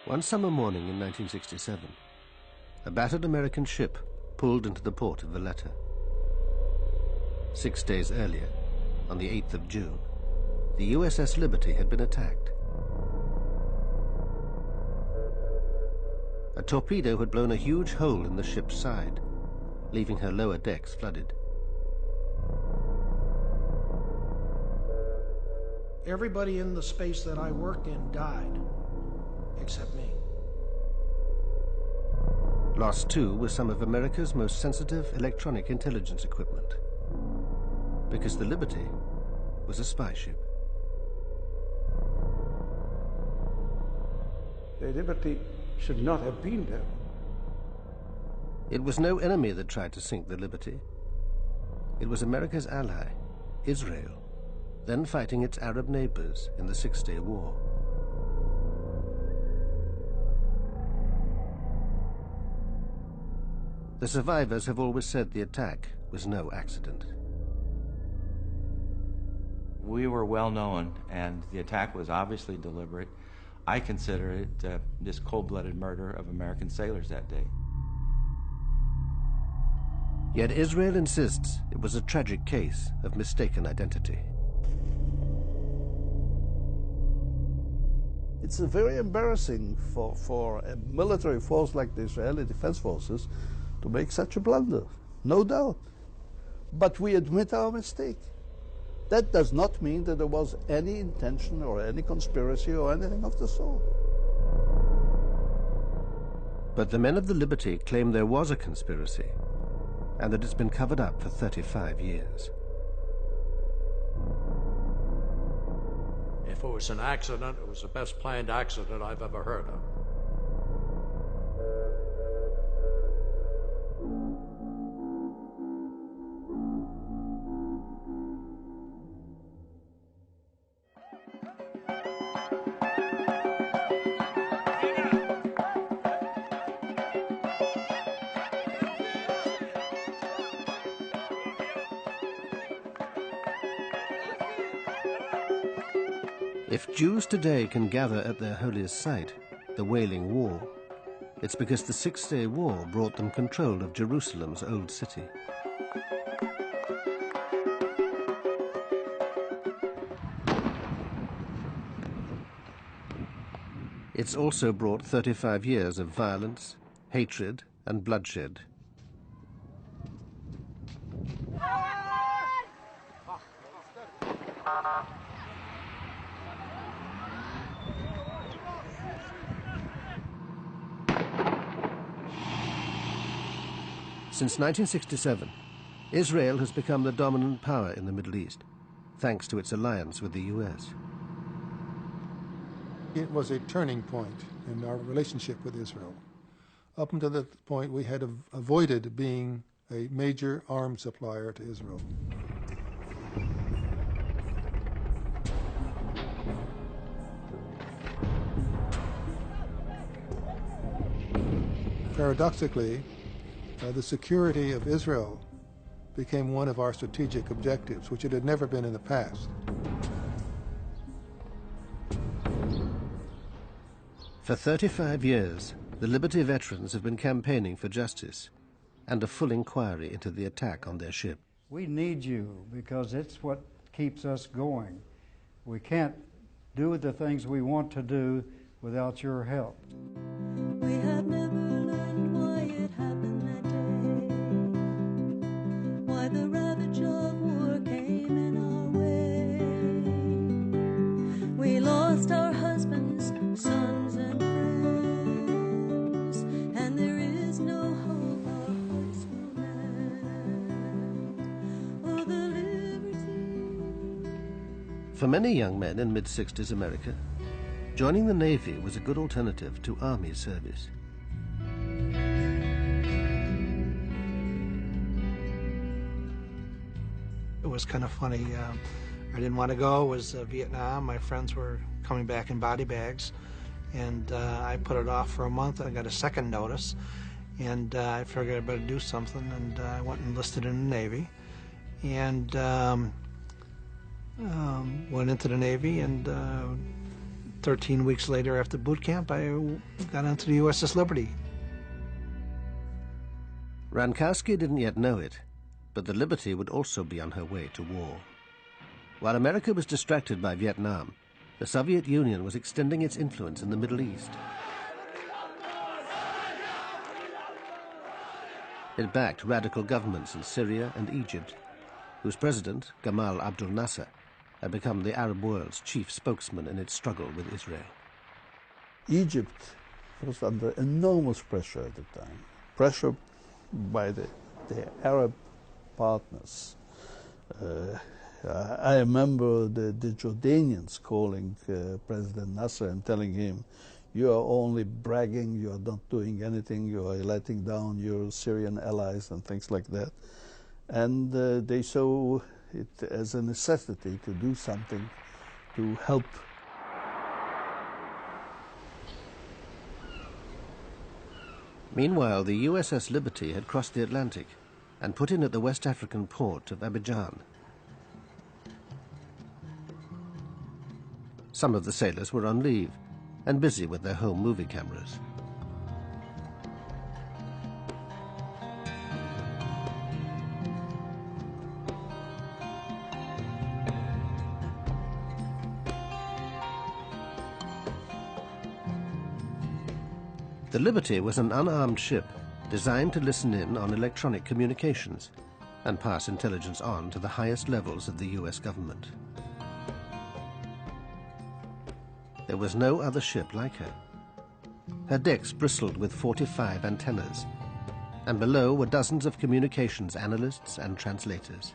One summer morning in 1967, a battered American ship pulled into the port of Valletta. 6 days earlier, on the 8th of June, the USS Liberty had been attacked. A torpedo had blown a huge hole in the ship's side, leaving her lower decks flooded. Everybody in the space that I worked in died, except me. Lost too was some of America's most sensitive electronic intelligence equipment, because the Liberty was a spy ship. The Liberty should not have been there. It was no enemy that tried to sink the Liberty. It was America's ally, Israel, then fighting its Arab neighbors in the Six-Day War. The survivors have always said the attack was no accident. We were well known, and the attack was obviously deliberate. I consider it this cold-blooded murder of American sailors that day. Yet Israel insists it was a tragic case of mistaken identity. It's very embarrassing for a military force like the Israeli Defense Forces to make such a blunder, no doubt. But we admit our mistake. That does not mean that there was any intention or any conspiracy or anything of the sort. But the men of the Liberty claim there was a conspiracy, and that it's been covered up for 35 years. If it was an accident, it was the best planned accident I've ever heard of. If Jews today can gather at their holiest site, the Wailing Wall, it's because the Six-Day War brought them control of Jerusalem's old city. It's also brought 35 years of violence, hatred, and bloodshed. Since 1967, Israel has become the dominant power in the Middle East, thanks to its alliance with the US. It was a turning point in our relationship with Israel. Up until that point, we had avoided being a major arms supplier to Israel. Paradoxically, the security of Israel became one of our strategic objectives, which it had never been in the past. For 35 years, the Liberty veterans have been campaigning for justice and a full inquiry into the attack on their ship. We need you because it's what keeps us going. We can't do the things we want to do without your help. We have never learned why it happened that day, why the ravage of war came in our way. We lost our husbands, sons, and friends, and there is no hope our hearts will mend. Oh, the liberty. For many young men in mid-60s America, joining the Navy was a good alternative to Army service. It was kind of funny. I didn't want to go. It was Vietnam. My friends were coming back in body bags, and I put it off for a month. I got a second notice, and I figured I better do something, and I went and enlisted in the Navy, and went into the Navy and 13 weeks later after boot camp, I got onto the USS Liberty. Rankowski didn't yet know it, but the Liberty would also be on her way to war. While America was distracted by Vietnam, the Soviet Union was extending its influence in the Middle East. It backed radical governments in Syria and Egypt, whose president, Gamal Abdel Nasser, had become the Arab world's chief spokesman in its struggle with Israel. Egypt was under enormous pressure at the time, pressure by their Arab partners. I remember the Jordanians calling President Nasser and telling him, "You are only bragging, you are not doing anything, you are letting down your Syrian allies," and things like that. And they saw it as a necessity to do something to help. Meanwhile, the USS Liberty had crossed the Atlantic and put in at the West African port of Abidjan. Some of the sailors were on leave and busy with their home movie cameras. The Liberty was an unarmed ship designed to listen in on electronic communications and pass intelligence on to the highest levels of the US government. There was no other ship like her. Her decks bristled with 45 antennas, and below were dozens of communications analysts and translators.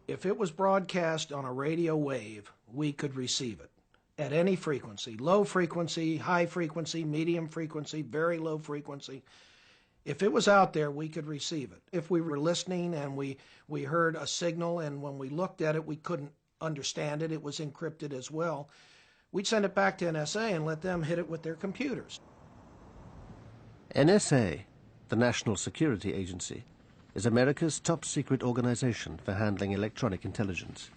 If it was broadcast on a radio wave, we could receive it at any frequency, low frequency, high frequency, medium frequency, very low frequency. If it was out there, we could receive it. If we were listening and we heard a signal, and when we looked at it, we couldn't understand it, it was encrypted as well, we'd send it back to NSA and let them hit it with their computers. NSA, the National Security Agency, is America's top secret organization for handling electronic intelligence.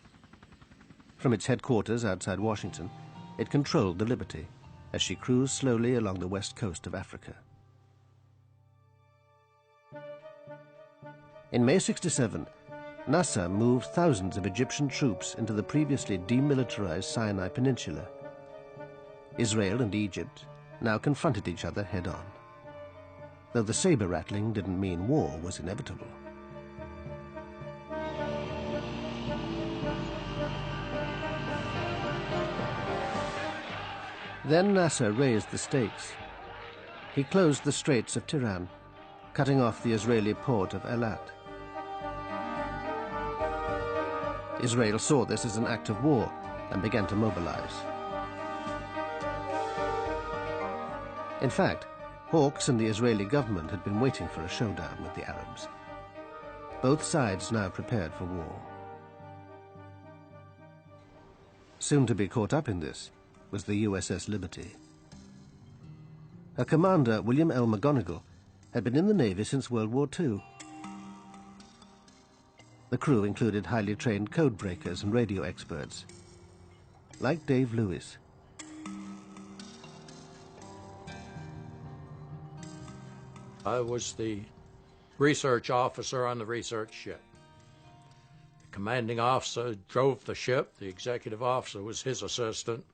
From its headquarters outside Washington, it controlled the Liberty as she cruised slowly along the west coast of Africa. In May '67, Nasser moved thousands of Egyptian troops into the previously demilitarized Sinai Peninsula. Israel and Egypt now confronted each other head-on, though the saber-rattling didn't mean war was inevitable. Then Nasser raised the stakes. He closed the Straits of Tiran, cutting off the Israeli port of Eilat. Israel saw this as an act of war and began to mobilize. In fact, Hawks and the Israeli government had been waiting for a showdown with the Arabs. Both sides now prepared for war. Soon to be caught up in this was the USS Liberty. Her commander, William L. McGonigal, had been in the Navy since World War II. The crew included highly trained code breakers and radio experts, like Dave Lewis. I was the research officer on the research ship. The commanding officer drove the ship. The executive officer was his assistant,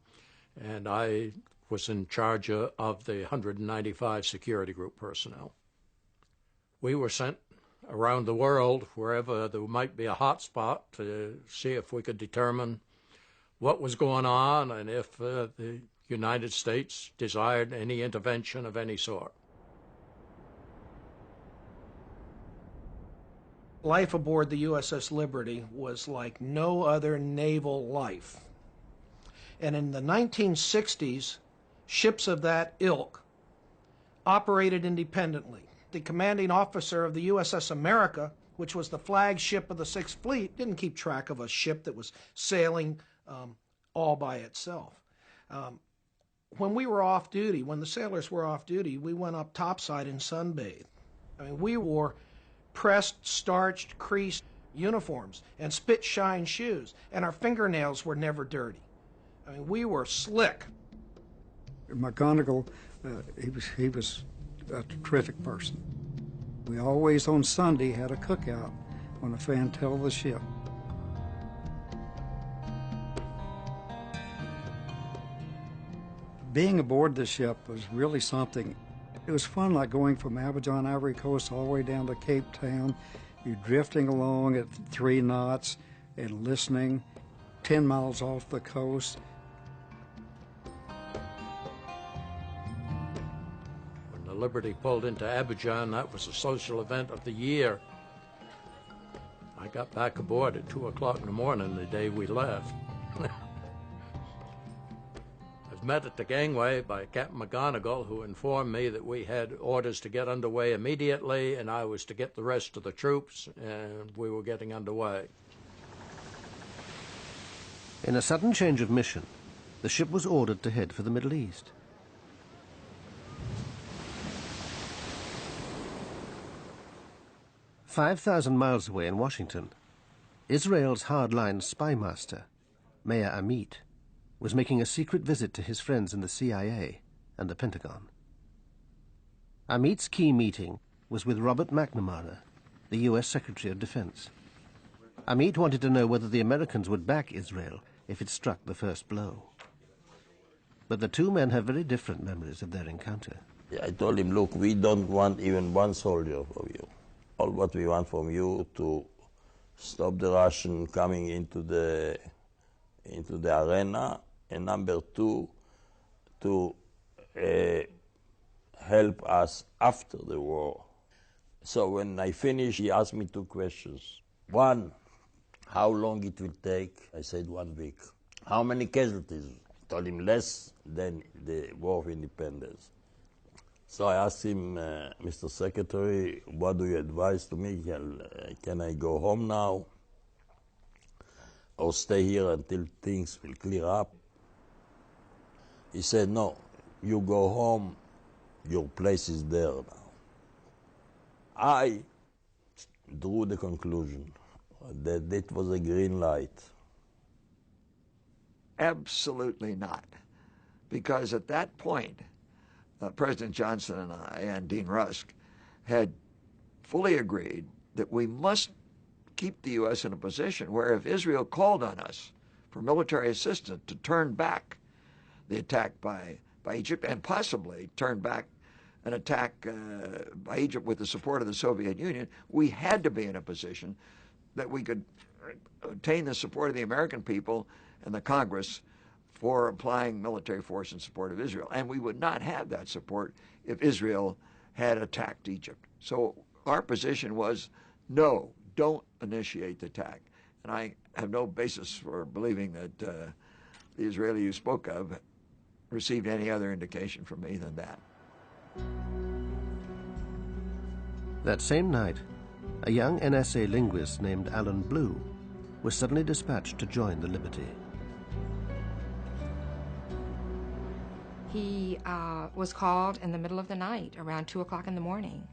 and I was in charge of the 195 security group personnel. We were sent around the world, wherever there might be a hot spot, to see if we could determine what was going on and if the United States desired any intervention of any sort. Life aboard the USS Liberty was like no other naval life. And in the 1960s, ships of that ilk operated independently. The commanding officer of the USS America, which was the flagship of the Sixth Fleet, didn't keep track of a ship that was sailing all by itself. When we were off duty, when the sailors were off duty, we went up topside and sunbathed. I mean, we wore pressed, starched, creased uniforms and spit-shine shoes, and our fingernails were never dirty. I mean, we were slick. McGonigal, he was a terrific person. We always on Sunday had a cookout on the fantail of the ship. Being aboard the ship was really something. It was fun, like going from Abidjan, Ivory Coast, all the way down to Cape Town. You're drifting along at 3 knots and listening 10 miles off the coast. When the Liberty pulled into Abidjan, that was a social event of the year. I got back aboard at 2 o'clock in the morning the day we left. I was met at the gangway by Captain McGonigal, who informed me that we had orders to get underway immediately, and I was to get the rest of the troops, and we were getting underway. In a sudden change of mission, the ship was ordered to head for the Middle East. "5,000 miles away in Washington, Israel's hardline spy master, Meir Amit, was making a secret visit to his friends in the CIA and the Pentagon. Amit's key meeting was with Robert McNamara, the U.S. Secretary of Defense. Amit wanted to know whether the Americans would back Israel if it struck the first blow. But the two men have very different memories of their encounter. I told him, look, we don't want even one soldier from you. All what we want from you to stop the Russian coming into the arena, and number 2, to help us after the war. So when I finished, he asked me 2 questions. 1, how long it will take? I said 1 week. How many casualties? I told him less than the War of Independence. So I asked him, Mr. Secretary, what do you advise to me? Can I go home now or stay here until things will clear up? He said, no, you go home, your place is there now. I drew the conclusion that it was a green light. Absolutely not. Because at that point, President Johnson and I and Dean Rusk had fully agreed that we must keep the U.S. in a position where if Israel called on us for military assistance to turn back the attack by Egypt and possibly turn back an attack by Egypt with the support of the Soviet Union, we had to be in a position that we could obtain the support of the American people and the Congress for applying military force in support of Israel. And we would not have that support if Israel had attacked Egypt. So our position was, no, don't initiate the attack. And I have no basis for believing that the Israeli you spoke of received any other indication from me than that. That same night, a young NSA linguist named Alan Blue was suddenly dispatched to join the Liberty. He was called in the middle of the night, around 2 o'clock in the morning,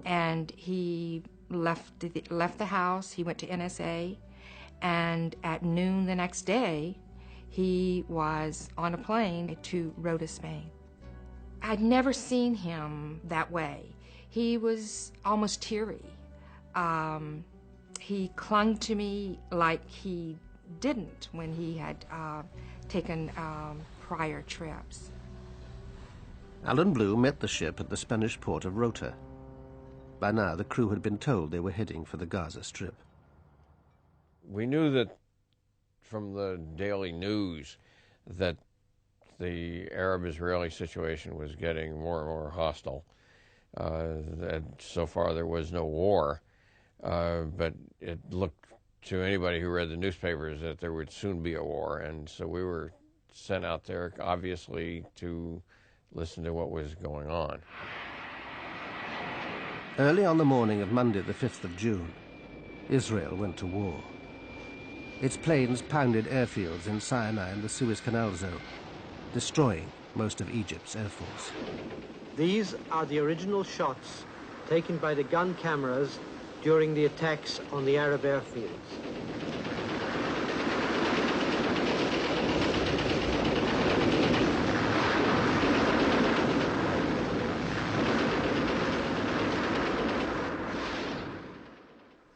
and he left the house. He went to NSA, and at noon the next day, he was on a plane to Rota, Spain. I'd never seen him that way. He was almost teary. He clung to me like he didn't when he had taken prior trips. Alan Blue met the ship at the Spanish port of Rota. By now, the crew had been told they were heading for the Gaza Strip. We knew that from the daily news that the Arab-Israeli situation was getting more and more hostile. That so far there was no war, but it looked to anybody who read the newspapers that there would soon be a war, and so we were sent out there, obviously, to listen to what was going on. Early on the morning of Monday, the 5th of June, Israel went to war. Its planes pounded airfields in Sinai and the Suez Canal zone, destroying most of Egypt's air force. These are the original shots taken by the gun cameras during the attacks on the Arab airfields.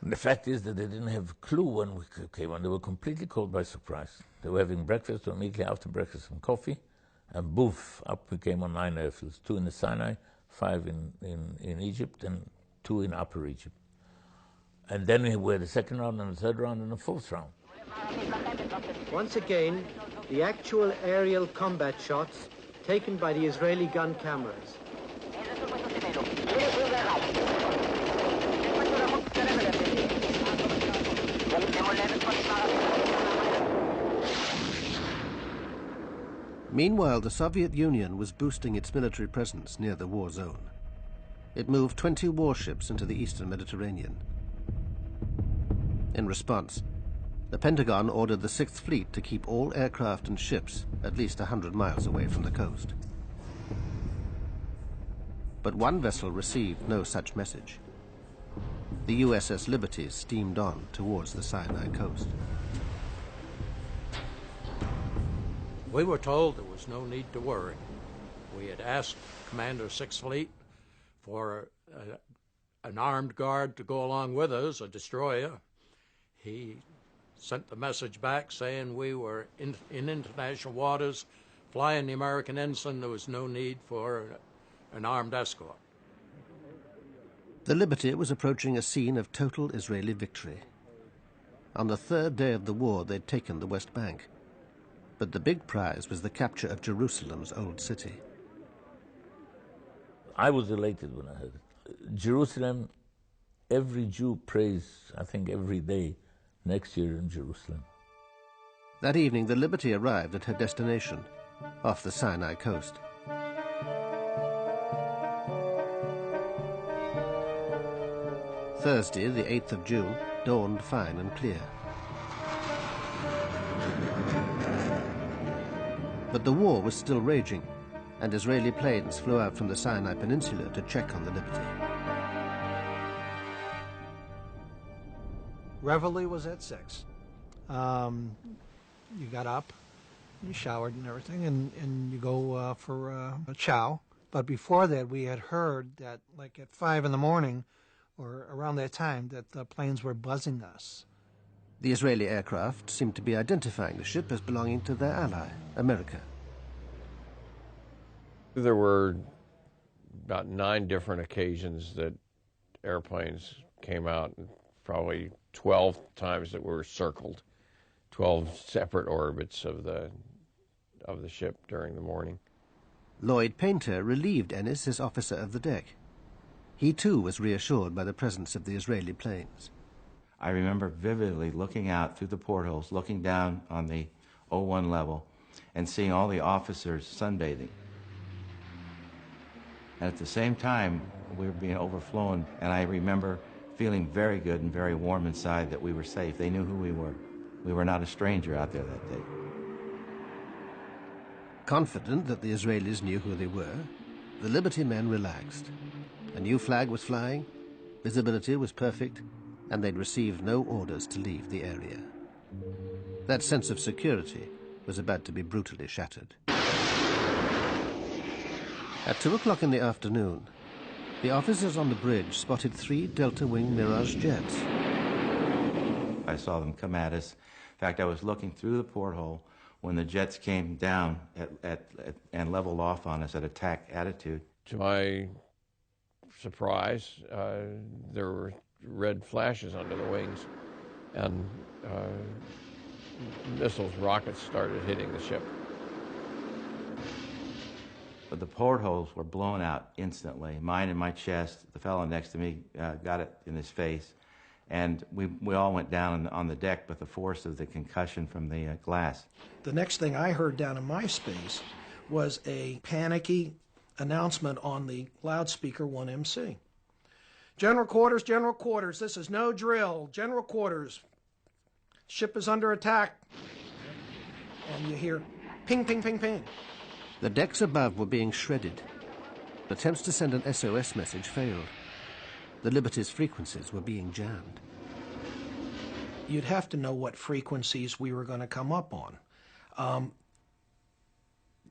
The fact is that they didn't have a clue when we came on. They were completely caught by surprise. They were having breakfast, or immediately after breakfast, some coffee, and boof, up we came on 9 airfields, 2 in the Sinai, 5 in Egypt, and 2 in Upper Egypt. And then we had the second round, and the third round, and the fourth round. Once again, the actual aerial combat shots taken by the Israeli gun cameras. Meanwhile, the Soviet Union was boosting its military presence near the war zone. It moved 20 warships into the eastern Mediterranean. In response, the Pentagon ordered the 6th Fleet to keep all aircraft and ships at least 100 miles away from the coast. But one vessel received no such message. The USS Liberty steamed on towards the Sinai coast. We were told there was no need to worry. We had asked Commander 6th Fleet for an armed guard to go along with us, a destroyer. He sent the message back saying we were in international waters, flying the American ensign. There was no need for an armed escort. The Liberty was approaching a scene of total Israeli victory. On the 3rd day of the war, they'd taken the West Bank. But the big prize was the capture of Jerusalem's old city. I was elated when I heard it. Jerusalem, every Jew prays, I think, every day next year in Jerusalem. That evening, the Liberty arrived at her destination, off the Sinai coast. Thursday, the 8th of June, dawned fine and clear. But the war was still raging, and Israeli planes flew out from the Sinai Peninsula to check on the Liberty. Reveille was at 6. You got up, you showered and everything, and you go for a chow. But before that, we had heard that, like at 5 in the morning, or around that time, that the planes were buzzing us. The Israeli aircraft seemed to be identifying the ship as belonging to their ally, America. There were about 9 different occasions that airplanes came out, and probably 12 times that were circled, 12 separate orbits of the ship during the morning. Lloyd Painter relieved Ennis as officer of the deck. He too was reassured by the presence of the Israeli planes. I remember vividly looking out through the portholes, looking down on the 01 level, and seeing all the officers sunbathing. And at the same time, we were being overflown, and I remember feeling very good and very warm inside that we were safe. They knew who we were. We were not a stranger out there that day. Confident that the Israelis knew who they were, the Liberty men relaxed. A new flag was flying, visibility was perfect, and they'd received no orders to leave the area. That sense of security was about to be brutally shattered. At 2 o'clock in the afternoon, the officers on the bridge spotted 3 Delta-wing Mirage jets. I saw them come at us. In fact, I was looking through the porthole when the jets came down and leveled off on us at attack attitude. To my surprise, there were red flashes under the wings, and missiles, rockets started hitting the ship. But the portholes were blown out instantly. Mine in my chest, the fellow next to me got it in his face, and we all went down on the deck with the force of the concussion from the glass. The next thing I heard down in my space was a panicky announcement on the loudspeaker 1MC. General quarters, this is no drill. General quarters, ship is under attack. And you hear ping, ping, ping, ping. The decks above were being shredded. Attempts to send an SOS message failed. The Liberty's frequencies were being jammed. You'd have to know what frequencies we were going to come up on.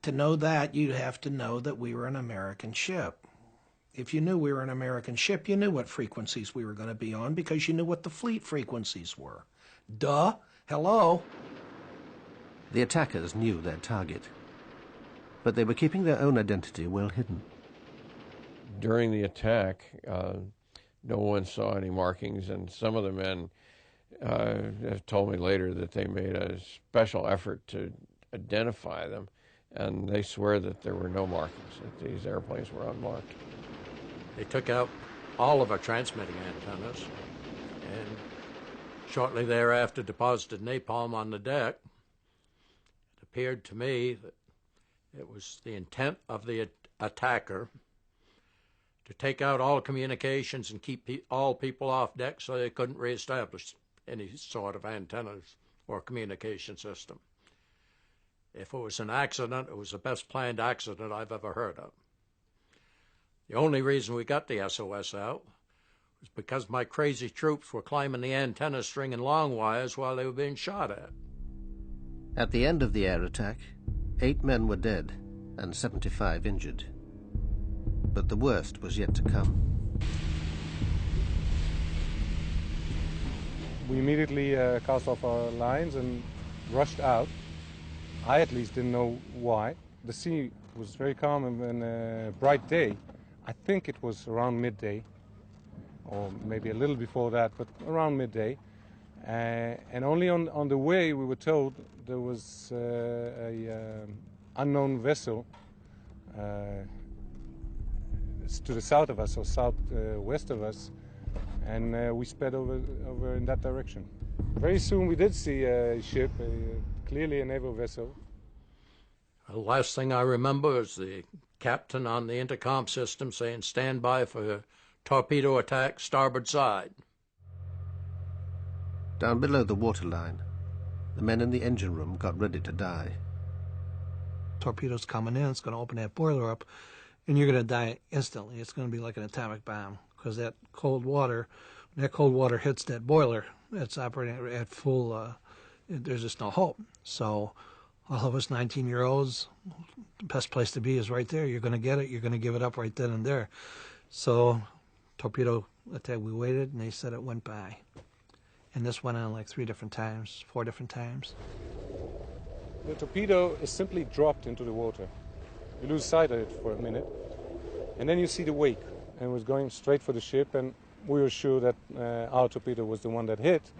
To know that, you'd have to know that we were an American ship. If you knew we were an American ship, you knew what frequencies we were going to be on because you knew what the fleet frequencies were. Duh. Hello. The attackers knew their target, but they were keeping their own identity well hidden. During the attack, no one saw any markings, and some of the men have told me later that they made a special effort to identify them, and they swear that there were no markings, that these airplanes were unmarked. They took out all of our transmitting antennas, and shortly thereafter deposited napalm on the deck. It appeared to me that it was the intent of the attacker to take out all communications and keep all people off deck so they couldn't reestablish any sort of antennas or communication system. If it was an accident, it was the best planned accident I've ever heard of. The only reason we got the SOS out was because my crazy troops were climbing the antenna string and long wires while they were being shot at. At the end of the air attack, 8 men were dead and 75 injured. But the worst was yet to come. We immediately cast off our lines and rushed out. I at least didn't know why. The sea was very calm and a bright day. I think it was around midday, or maybe a little before that, but around midday. And only on the way we were told there was an unknown vessel to the south of us, or southwest of us, and we sped over in that direction. Very soon we did see a ship, clearly a naval vessel. The last thing I remember is the captain on the intercom system saying, "Stand by for torpedo attack, starboard side." Down below the waterline, the men in the engine room got ready to die. Torpedo's coming in, it's going to open that boiler up, and you're going to die instantly. It's going to be like an atomic bomb, because that cold water, when that cold water hits that boiler, it's operating at full, there's just no hope. So all of us 19-year-olds, the best place to be is right there. You're going to get it. You're going to give it up right then and there. So torpedo attack, we waited, and they said it went by. And this went on like 4 different times. The torpedo is simply dropped into the water. You lose sight of it for a minute, and then you see the wake, and it was going straight for the ship, and we were sure that our torpedo was the one that hit.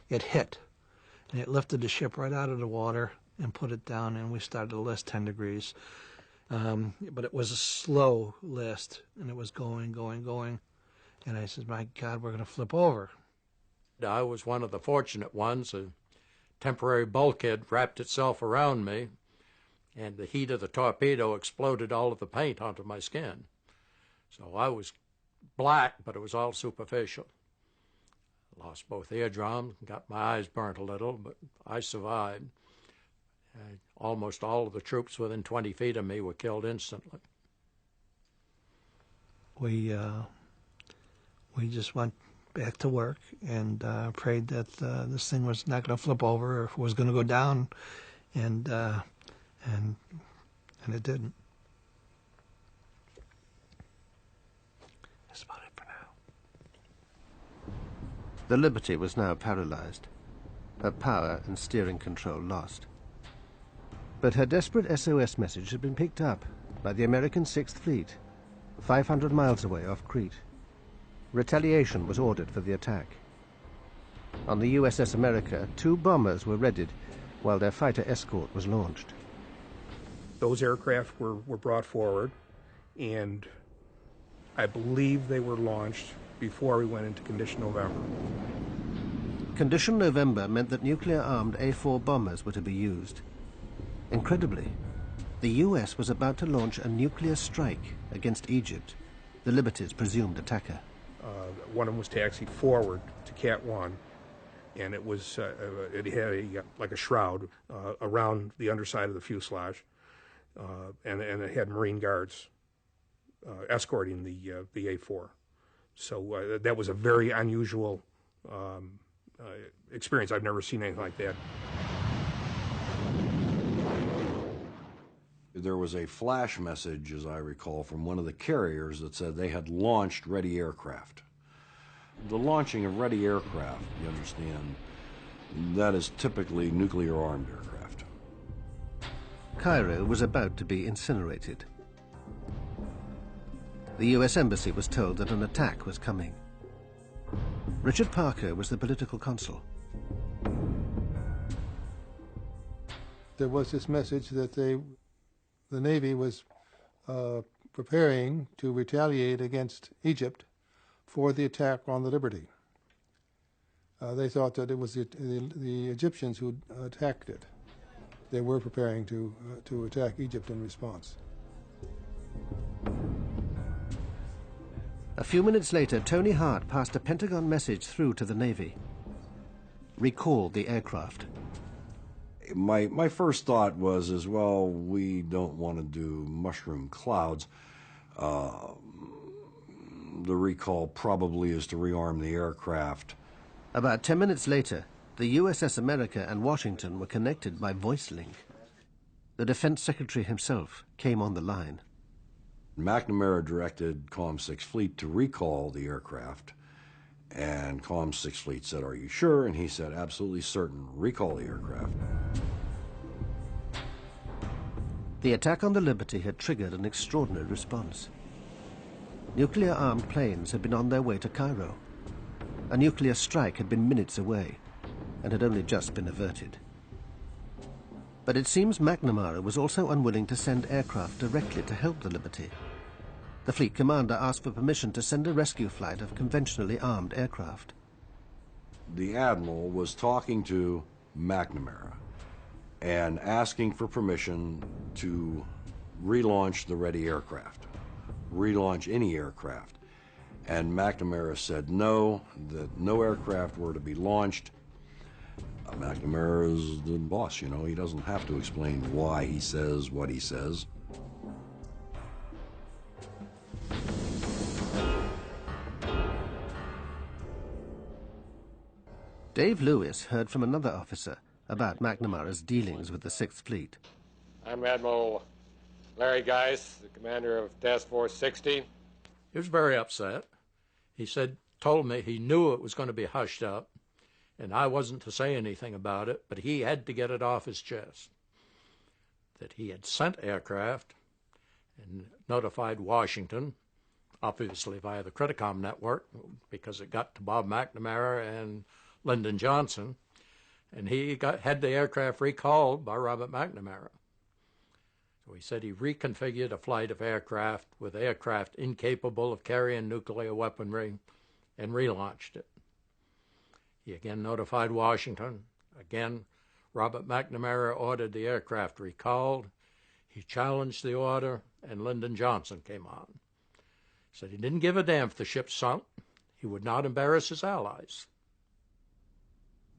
It hit, and it lifted the ship right out of the water and put it down, and we started to list 10 degrees. But it was a slow list, and it was going. And I said, my God, we're going to flip over. I was one of the fortunate ones. A temporary bulkhead wrapped itself around me, and the heat of the torpedo exploded all of the paint onto my skin. So I was black, but it was all superficial. Lost both eardrums, got my eyes burnt a little, but I survived. Almost all of the troops within 20 feet of me were killed instantly. We just went back to work and prayed that this thing was not going to flip over, or if it was going to go down, and it didn't. That's about it for now. The Liberty was now paralyzed, her power and steering control lost. But her desperate SOS message had been picked up by the American 6th Fleet, 500 miles away off Crete. Retaliation was ordered for the attack. On the USS America, 2 bombers were readied while their fighter escort was launched. Those aircraft were brought forward, and I believe they were launched before we went into Condition November. Condition November meant that nuclear-armed A-4 bombers were to be used. Incredibly, the US was about to launch a nuclear strike against Egypt, the Liberty's presumed attacker. One of them was taxied forward to Cat 1, and it was it had like a shroud around the underside of the fuselage, and it had Marine guards escorting the A4. So that was a very unusual experience. I've never seen anything like that. There was a flash message, as I recall, from one of the carriers that said they had launched ready aircraft. The launching of ready aircraft, you understand, that is typically nuclear-armed aircraft. Cairo was about to be incinerated. The US Embassy was told that an attack was coming. Richard Parker was the political consul. There was this message that the Navy was preparing to retaliate against Egypt for the attack on the Liberty. They thought that it was the Egyptians who attacked it. They were preparing to attack Egypt in response. A few minutes later, Tony Hart passed a Pentagon message through to the Navy. Recall the aircraft. My first thought was, as well, we don't want to do mushroom clouds. The recall probably is to rearm the aircraft. About 10 minutes later, the USS America and Washington were connected by voice link. The Defense Secretary himself came on the line. McNamara directed Comm 6 Fleet to recall the aircraft, and Comm 6 Fleet said, "Are you sure?" And he said, "Absolutely certain. Recall the aircraft." The attack on the Liberty had triggered an extraordinary response. Nuclear-armed planes had been on their way to Cairo. A nuclear strike had been minutes away and had only just been averted. But it seems McNamara was also unwilling to send aircraft directly to help the Liberty. The fleet commander asked for permission to send a rescue flight of conventionally armed aircraft. The admiral was talking to McNamara and asking for permission to relaunch the ready aircraft, relaunch any aircraft. And McNamara said no, that no aircraft were to be launched. McNamara is the boss, you know. He doesn't have to explain why he says what he says. Dave Lewis heard from another officer about McNamara's dealings with the Sixth Fleet. I'm Admiral Larry Geis, the commander of Task Force 60. He was very upset. He told me he knew it was going to be hushed up, and I wasn't to say anything about it, but he had to get it off his chest. That he had sent aircraft and notified Washington, obviously via the Criticom network, because it got to Bob McNamara and Lyndon Johnson, and he had the aircraft recalled by Robert McNamara. So he said he reconfigured a flight of aircraft with aircraft incapable of carrying nuclear weaponry and relaunched it. He again notified Washington. Again, Robert McNamara ordered the aircraft recalled. He challenged the order, and Lyndon Johnson came on. He said he didn't give a damn if the ship sunk. He would not embarrass his allies.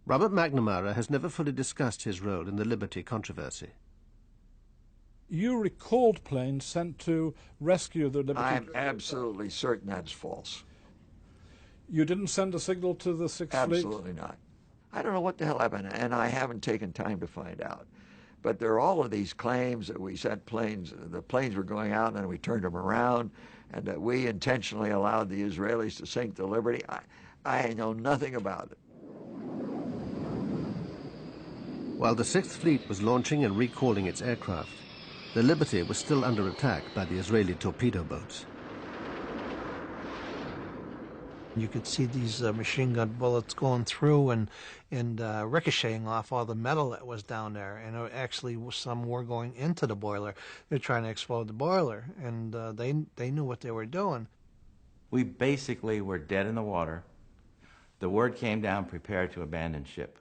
Robert McNamara has never fully discussed his role in the Liberty controversy. You recalled planes sent to rescue the Liberty. I'm absolutely certain that's false. You didn't send a signal to the Sixth Fleet? Absolutely not. I don't know what the hell happened, and I haven't taken time to find out. But there are all of these claims that we sent planes, the planes were going out and then we turned them around, and that we intentionally allowed the Israelis to sink the Liberty. I know nothing about it. While the Sixth Fleet was launching and recalling its aircraft, the Liberty was still under attack by the Israeli torpedo boats. You could see these machine gun bullets going through and ricocheting off all the metal that was down there. And actually, some were going into the boiler. They're trying to explode the boiler, and they knew what they were doing. We basically were dead in the water. The word came down, prepare to abandon ship.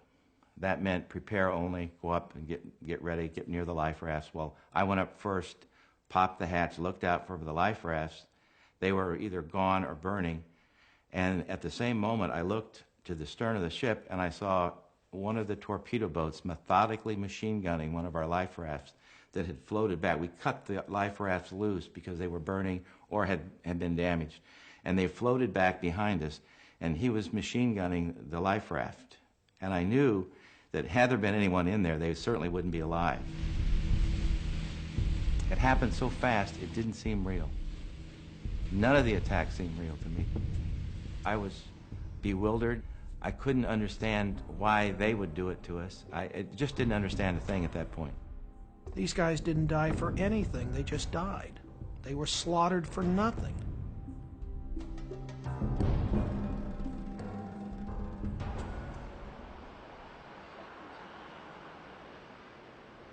That meant prepare only, go up and get ready, get near the life rafts. Well, I went up first, popped the hatch, looked out for the life rafts. They were either gone or burning. And at the same moment, I looked to the stern of the ship, and I saw one of the torpedo boats methodically machine gunning one of our life rafts. that had floated back. We cut the life rafts loose because they were burning or had been damaged. And they floated back behind us, and he was machine gunning the life raft. And I knew that had there been anyone in there, they certainly wouldn't be alive. It happened so fast, it didn't seem real. None of the attacks seemed real to me. I was bewildered. I couldn't understand why they would do it to us. I just didn't understand a thing at that point. These guys didn't die for anything, they just died. They were slaughtered for nothing.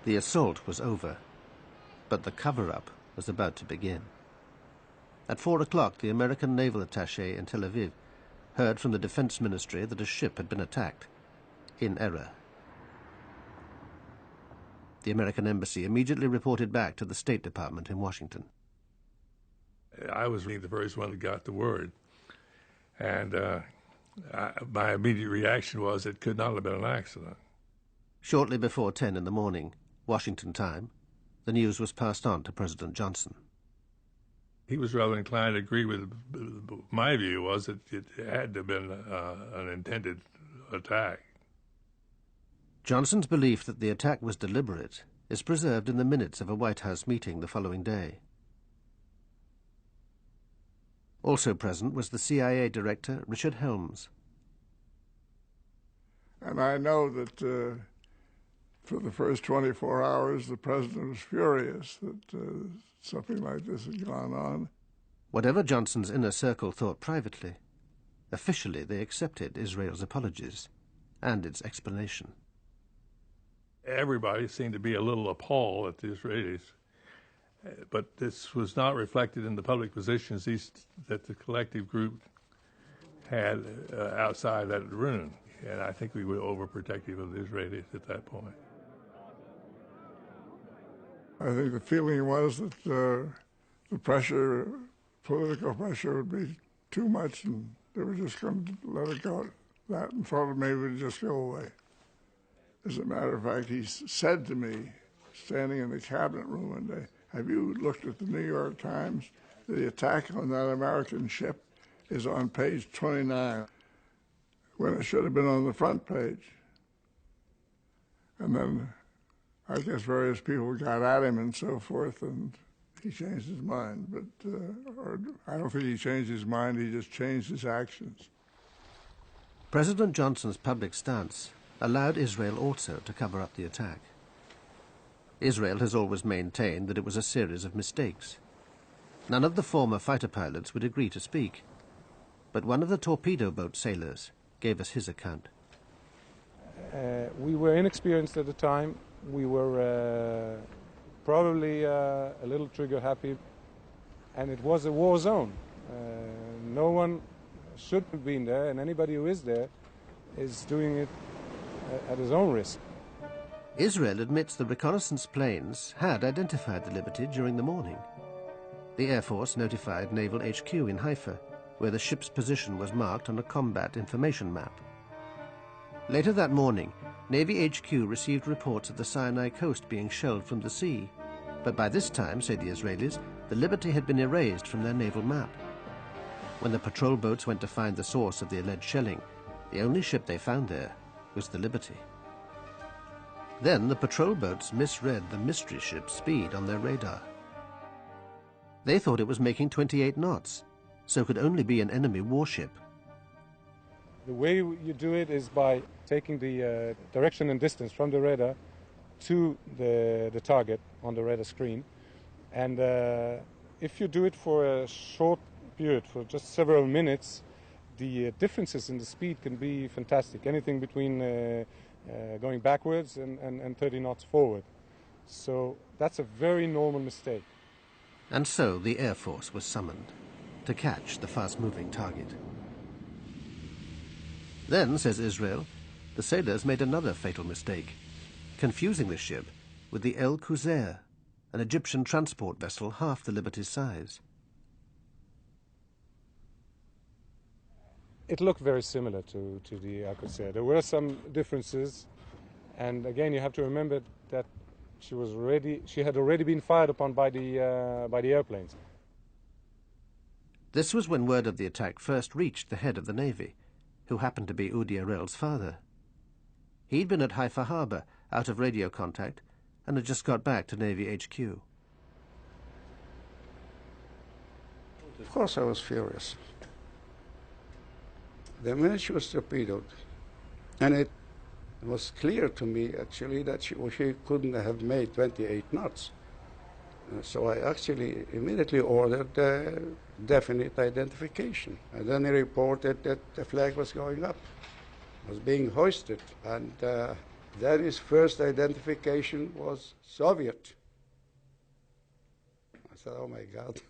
The assault was over, but the cover-up was about to begin. At 4 o'clock, the American naval attaché in Tel Aviv heard from the Defense Ministry that a ship had been attacked, in error. The American embassy immediately reported back to the State Department in Washington. I was the first one that got the word, and my immediate reaction was it could not have been an accident. Shortly before 10 in the morning, Washington time, the news was passed on to President Johnson. He was rather inclined to agree with my view was that it had to have been an intended attack. Johnson's belief that the attack was deliberate is preserved in the minutes of a White House meeting the following day. Also present was the CIA Director, Richard Helms. And I know that for the first 24 hours, the president was furious that something like this had gone on. Whatever Johnson's inner circle thought privately, officially they accepted Israel's apologies and its explanation. Everybody seemed to be a little appalled at the Israelis, but this was not reflected in the public positions that the collective group had outside that room. And I think we were overprotective of the Israelis at that point. I think the feeling was that the pressure, political pressure, would be too much, and they were just going to let it go. That and thought maybe it would just go away. As a matter of fact, he said to me, standing in the cabinet room one day, "Have you looked at the New York Times? The attack on that American ship is on page 29, when it should have been on the front page." And then I guess various people got at him and so forth, and he changed his mind. But or I don't think he changed his mind, he just changed his actions. President Johnson's public stance allowed Israel also to cover up the attack. Israel has always maintained that it was a series of mistakes. None of the former fighter pilots would agree to speak, but one of the torpedo boat sailors gave us his account. We were inexperienced at the time. We were probably a little trigger happy, and it was a war zone. No one should have been there, and anybody who is there is doing it at his own risk. Israel admits the reconnaissance planes had identified the Liberty during the morning. The Air Force notified Naval HQ in Haifa, where the ship's position was marked on a combat information map. Later that morning, Navy HQ received reports of the Sinai coast being shelled from the sea, but by this time, say the Israelis, the Liberty had been erased from their naval map. When the patrol boats went to find the source of the alleged shelling, the only ship they found there was the Liberty. Then the patrol boats misread the mystery ship's speed on their radar. They thought it was making 28 knots, so could only be an enemy warship. The way you do it is by taking the direction and distance from the radar to the target on the radar screen. And if you do it for a short period, for just several minutes, the differences in the speed can be fantastic. Anything between going backwards and 30 knots forward. So that's a very normal mistake. And so the Air Force was summoned to catch the fast-moving target. Then, says Israel, the sailors made another fatal mistake, confusing the ship with the El Qusair, an Egyptian transport vessel half the Liberty's size. It looked very similar to the El Qusair. There were some differences, and again, you have to remember that She had already been fired upon by the airplanes. This was when word of the attack first reached the head of the Navy, who happened to be Udi Arel's father. He'd been at Haifa Harbor, out of radio contact, and had just got back to Navy HQ. Of course I was furious. The minute she was torpedoed, and it was clear to me actually that she couldn't have made 28 knots. So I actually immediately ordered definite identification. And then he reported that the flag was going up, was being hoisted. And then his first identification was Soviet. I said, oh my God.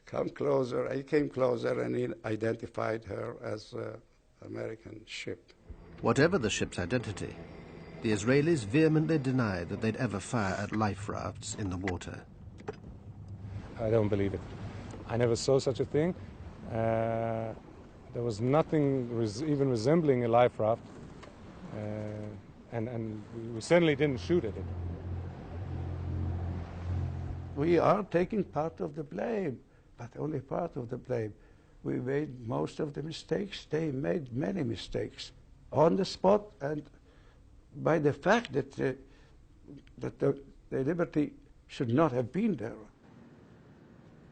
Come closer. He came closer and he identified her as an American ship. Whatever the ship's identity, the Israelis vehemently denied that they'd ever fire at life rafts in the water. I don't believe it. I never saw such a thing. There was nothing even resembling a life raft, and we certainly didn't shoot at it. We are taking part of the blame, but only part of the blame. We made most of the mistakes. They made many mistakes on the spot, and by the fact that the Liberty should not have been there.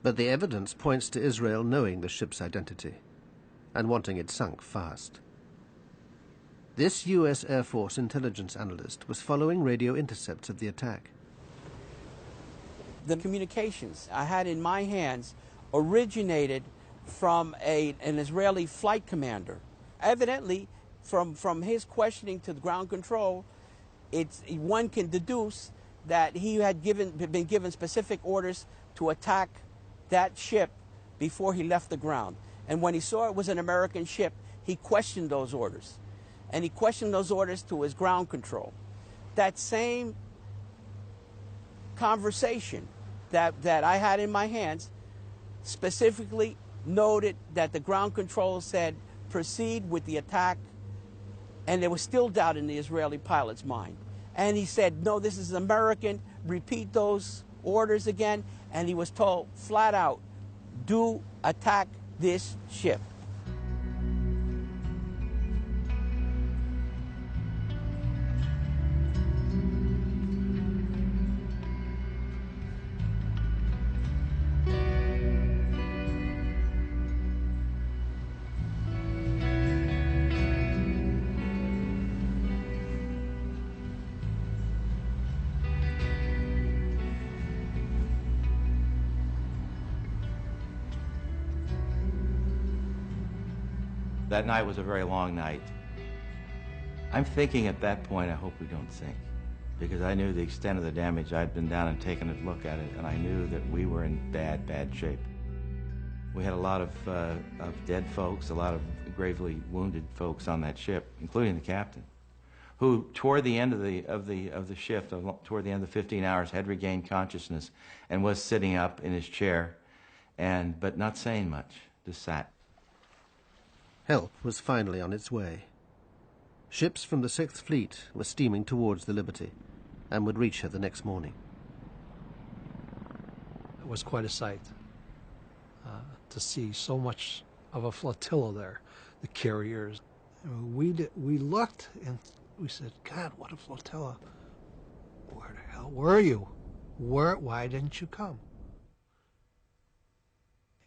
But the evidence points to Israel knowing the ship's identity and wanting it sunk fast. This U.S. Air Force intelligence analyst was following radio intercepts of the attack. The communications I had in my hands originated from an Israeli flight commander. Evidently, from his questioning to the ground control, one can deduce that he had been given specific orders to attack that ship before he left the ground. And when he saw it was an American ship, he questioned those orders. And he questioned those orders to his ground control. That same conversation that I had in my hands specifically noted that the ground control said, proceed with the attack. And there was still doubt in the Israeli pilot's mind. And he said, no, this is American, repeat those orders again. And he was told flat out, do attack this ship. That night was a very long night. I'm thinking at that point, I hope we don't sink, because I knew the extent of the damage. I'd been down and taken a look at it, and I knew that we were in bad, bad shape. We had a lot of dead folks, a lot of gravely wounded folks on that ship, including the captain, who toward the end of the shift, toward the end of the 15 hours, had regained consciousness and was sitting up in his chair, but not saying much, just sat. Help was finally on its way. Ships from the 6th Fleet were steaming towards the Liberty and would reach her the next morning. It was quite a sight to see so much of a flotilla there, the carriers. We looked and we said, God, what a flotilla. Where the hell were you? Why didn't you come?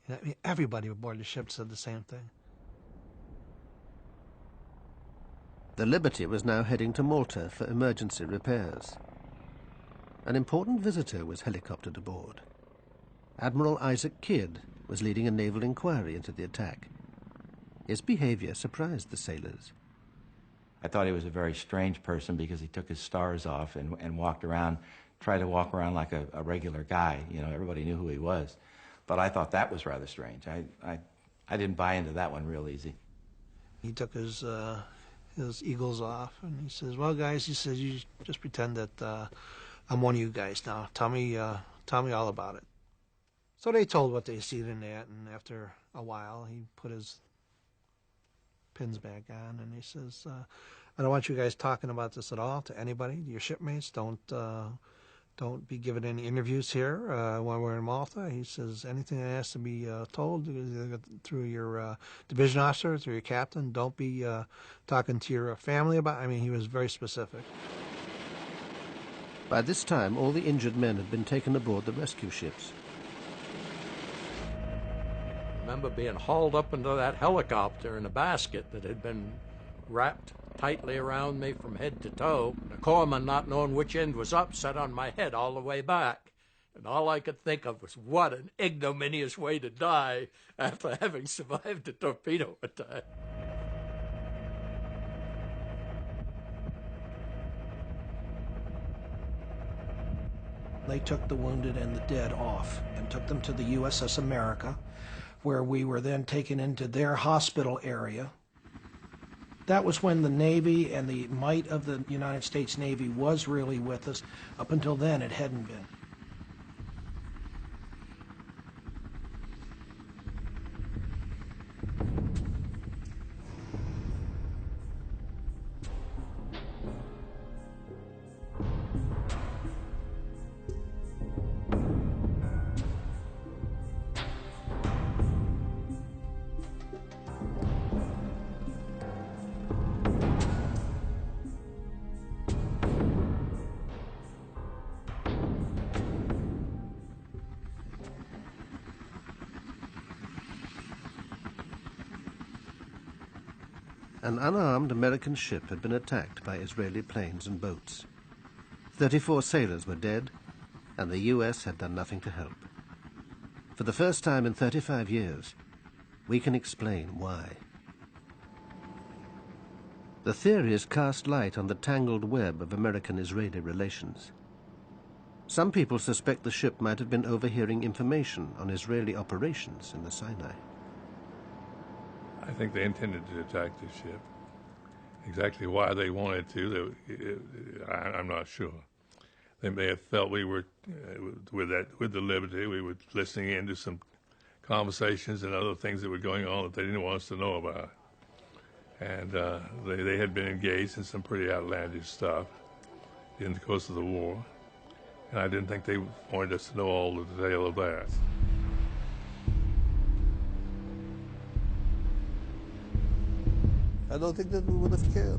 And I mean, everybody aboard the ship said the same thing. The Liberty was now heading to Malta for emergency repairs. An important visitor was helicoptered aboard. Admiral Isaac Kidd was leading a naval inquiry into the attack. His behavior surprised the sailors. I thought he was a very strange person because he took his stars off and walked around, tried to walk around like a regular guy. You know, everybody knew who he was. But I thought that was rather strange. I didn't buy into that one real easy. He took his eagles off, and he says, well, guys, he says, you just pretend that I'm one of you guys now. Tell me all about it. So they told what they seen in that, and after a while, he put his pins back on, and he says, I don't want you guys talking about this at all to anybody, your shipmates. Don't be giving any interviews here when we're in Malta. He says anything that has to be told through your division officer, through your captain. Don't be talking to your family about. I mean, he was very specific. By this time, all the injured men had been taken aboard the rescue ships. I remember being hauled up into that helicopter in a basket that had been wrapped tightly around me from head to toe. The corpsman, not knowing which end was up, sat on my head all the way back. And all I could think of was what an ignominious way to die after having survived a torpedo attack. They took the wounded and the dead off and took them to the USS America, where we were then taken into their hospital area. That was when the Navy and the might of the United States Navy was really with us. Up until then, it hadn't been. An unarmed American ship had been attacked by Israeli planes and boats. 34 sailors were dead, and the US had done nothing to help. For the first time in 35 years, we can explain why. The theories cast light on the tangled web of American-Israeli relations. Some people suspect the ship might have been overhearing information on Israeli operations in the Sinai. I think they intended to attack the ship. Exactly why they wanted to, I'm not sure. They may have felt we were, with the Liberty, we were listening into some conversations and other things that were going on that they didn't want us to know about. And they had been engaged in some pretty outlandish stuff in the course of the war. And I didn't think they wanted us to know all the detail of that. I don't think that we would have cared.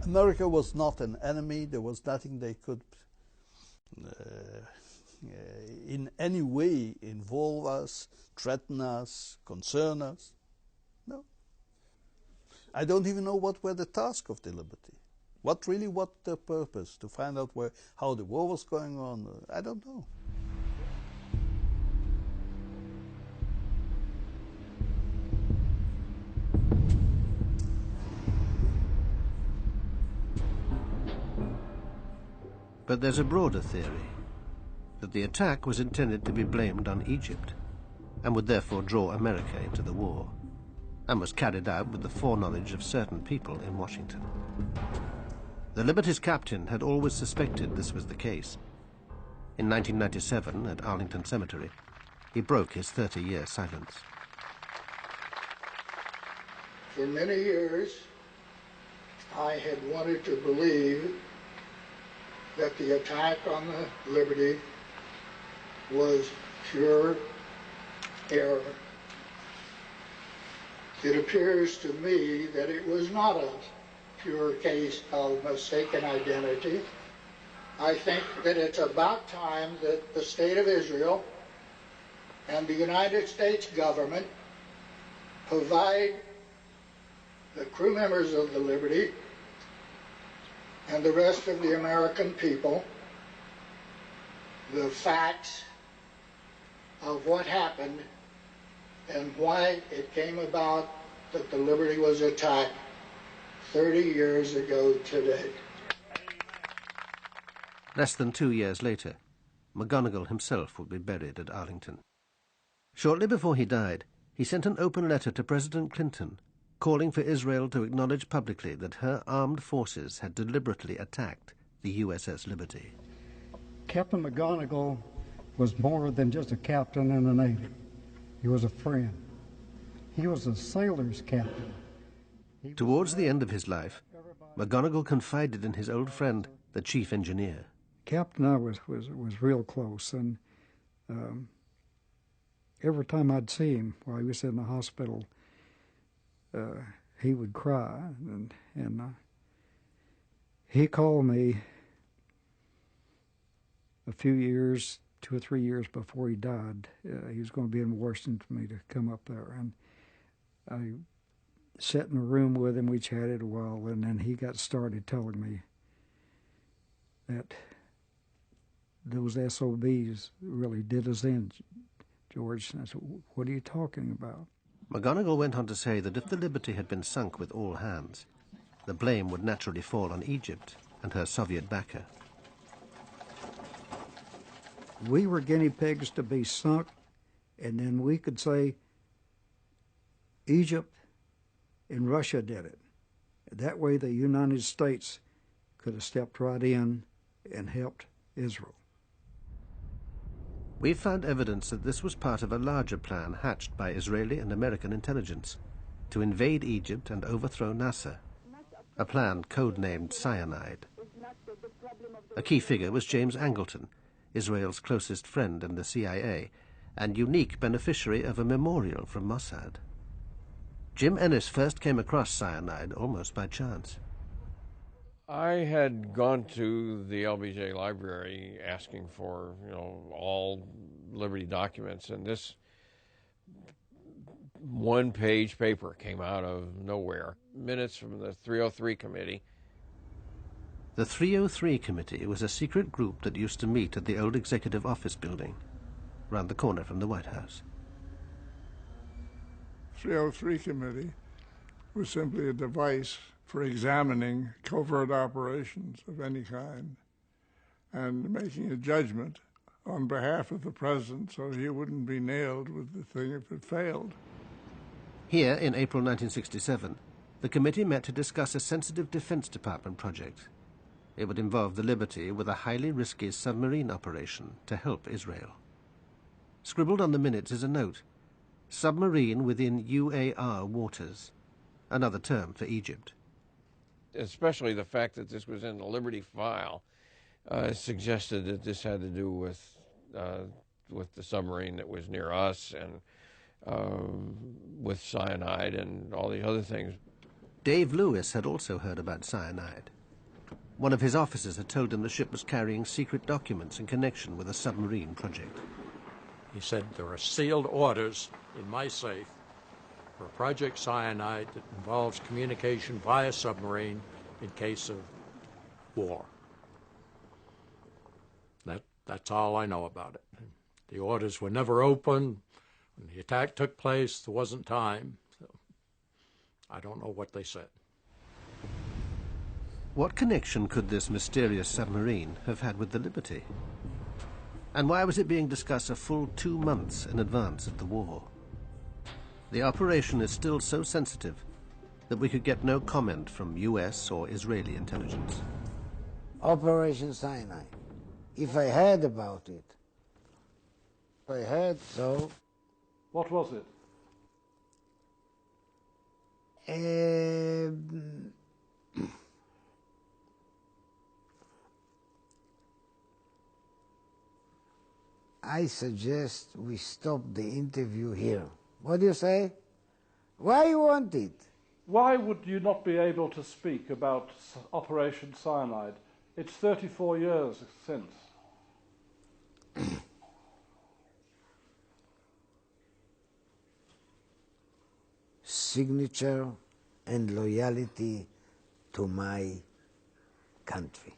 America was not an enemy. There was nothing they could in any way involve us, threaten us, concern us. No. I don't even know what were the task of the Liberty. What the purpose? To find out how the war was going on? I don't know. But there's a broader theory, that the attack was intended to be blamed on Egypt, and would therefore draw America into the war, and was carried out with the foreknowledge of certain people in Washington. The Liberty's captain had always suspected this was the case. In 1997, at Arlington Cemetery, he broke his 30-year silence. For many years, I had wanted to believe that the attack on the Liberty was pure error. It appears to me that it was not a pure case of mistaken identity. I think that it's about time that the State of Israel and the United States government provide the crew members of the Liberty and the rest of the American people the facts of what happened and why it came about that the Liberty was attacked 30 years ago today. Less than 2 years later, McGonigal himself would be buried at Arlington. Shortly before he died, he sent an open letter to President Clinton calling for Israel to acknowledge publicly that her armed forces had deliberately attacked the USS Liberty. Captain McGonigal was more than just a captain in the Navy. He was a friend. He was a sailor's captain. Towards the end of his life, McGonigal confided in his old friend, the chief engineer. Captain and I was real close, and every time I'd see him while he was in the hospital, he would cry, and he called me a few years, 2 or 3 years before he died. He was going to be in Washington for me to come up there, and I sat in a room with him. We chatted a while, and then he got started telling me that those SOBs really did us in, George. And I said, what are you talking about? McGonigal went on to say that if the Liberty had been sunk with all hands, the blame would naturally fall on Egypt and her Soviet backer. We were guinea pigs to be sunk, and then we could say Egypt and Russia did it. That way the United States could have stepped right in and helped Israel. We found evidence that this was part of a larger plan hatched by Israeli and American intelligence to invade Egypt and overthrow Nasser, a plan codenamed Cyanide. A key figure was James Angleton, Israel's closest friend in the CIA, and unique beneficiary of a memorial from Mossad. Jim Ennis first came across cyanide almost by chance. I had gone to the LBJ library asking for, all Liberty documents, and this one-page paper came out of nowhere. Minutes from the 303 committee. The 303 committee was a secret group that used to meet at the old executive office building, round the corner from the White House. 303 committee was simply a device for examining covert operations of any kind and making a judgment on behalf of the president so he wouldn't be nailed with the thing if it failed. Here, in April 1967, the committee met to discuss a sensitive Defense Department project. It would involve the Liberty with a highly risky submarine operation to help Israel. Scribbled on the minutes is a note: submarine within UAR waters, another term for Egypt. Especially the fact that this was in the Liberty file suggested that this had to do with the submarine that was near us and with cyanide and all the other things. Dave Lewis had also heard about cyanide. One of his officers had told him the ship was carrying secret documents in connection with a submarine project. He said, there are sealed orders in my safe for Project Cyanide that involves communication via submarine in case of war. That's all I know about it. The orders were never opened. When the attack took place, there wasn't time. So I don't know what they said. What connection could this mysterious submarine have had with the Liberty? And why was it being discussed a full 2 months in advance of the war? The operation is still so sensitive that we could get no comment from US or Israeli intelligence. Operation Sinai. If I heard about it, I heard so. What was it? I suggest we stop the interview here. What do you say? Why you want it? Why would you not be able to speak about Operation Cyanide? It's 34 years since. Signature and loyalty to my country.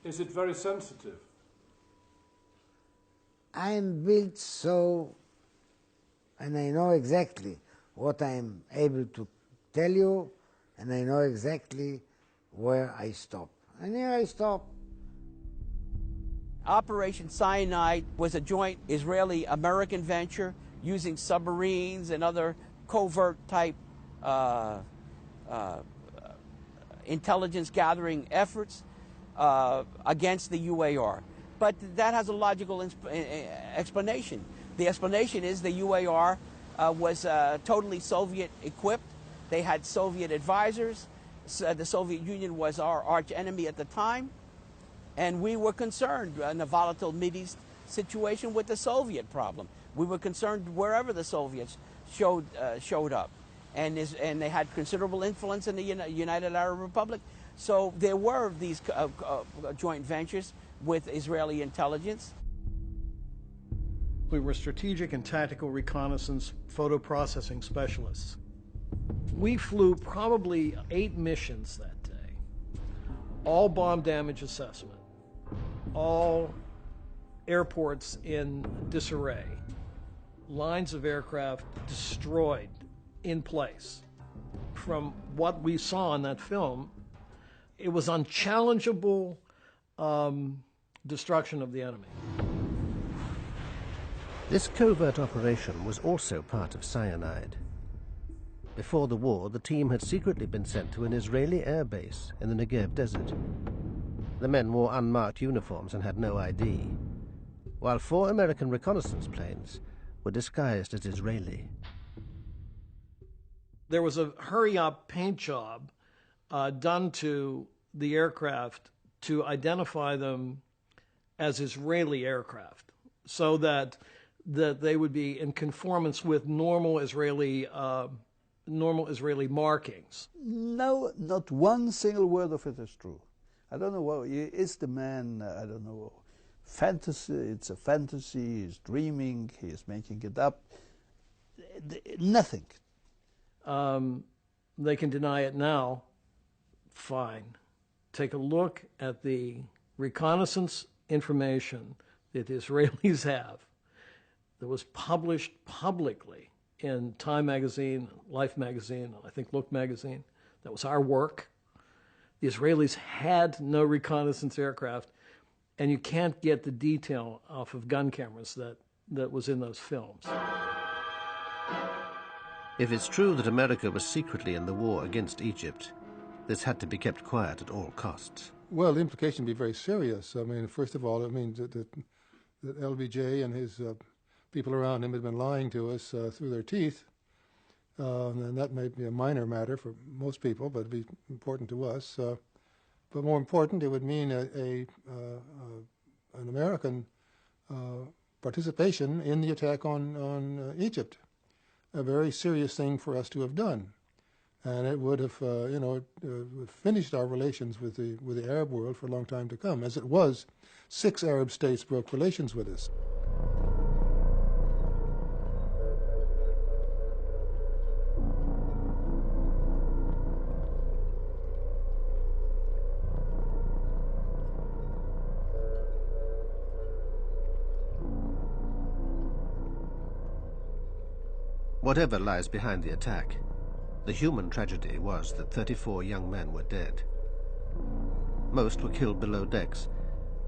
Is it very sensitive? I am built so, and I know exactly what I am able to tell you, and I know exactly where I stop. And here I stop. Operation Cyanide was a joint Israeli-American venture using submarines and other covert-type intelligence gathering efforts against the UAR. But that has a logical explanation. The explanation is the UAR was totally Soviet equipped. They had Soviet advisors. The Soviet Union was our arch enemy at the time. And we were concerned in a volatile Mideast situation with the Soviet problem. We were concerned wherever the Soviets showed up. And they had considerable influence in the United Arab Republic. So there were these joint ventures with Israeli intelligence. We were strategic and tactical reconnaissance photo processing specialists. We flew probably 8 missions that day, all bomb damage assessment, all airports in disarray, lines of aircraft destroyed in place. From what we saw in that film, it was unchallengeable destruction of the enemy. This covert operation was also part of cyanide. Before the war, the team had secretly been sent to an Israeli air base in the Negev desert. The men wore unmarked uniforms and had no ID, while 4 American reconnaissance planes were disguised as Israeli. There was a hurry-up paint job done to the aircraft to identify them as Israeli aircraft, so that they would be in conformance with normal Israeli markings. No, not one single word of it is true. I don't know what is the man. I don't know. Fantasy. It's a fantasy. He's dreaming. He is making it up. Nothing. They can deny it now. Fine. Take a look at the reconnaissance information that the Israelis have that was published publicly in Time magazine, Life magazine, I think Look magazine. That was our work. The Israelis had no reconnaissance aircraft, and you can't get the detail off of gun cameras that was in those films. If it's true that America was secretly in the war against Egypt, this had to be kept quiet at all costs. Well, the implication would be very serious. I mean, first of all, it means that LBJ and his people around him had been lying to us through their teeth. And that may be a minor matter for most people, but it'd be important to us. But more important, it would mean an American participation in the attack on Egypt, a very serious thing for us to have done. And it would have, finished our relations with the Arab world for a long time to come. As it was, 6 Arab states broke relations with us. Whatever lies behind the attack, the human tragedy was that 34 young men were dead. Most were killed below decks,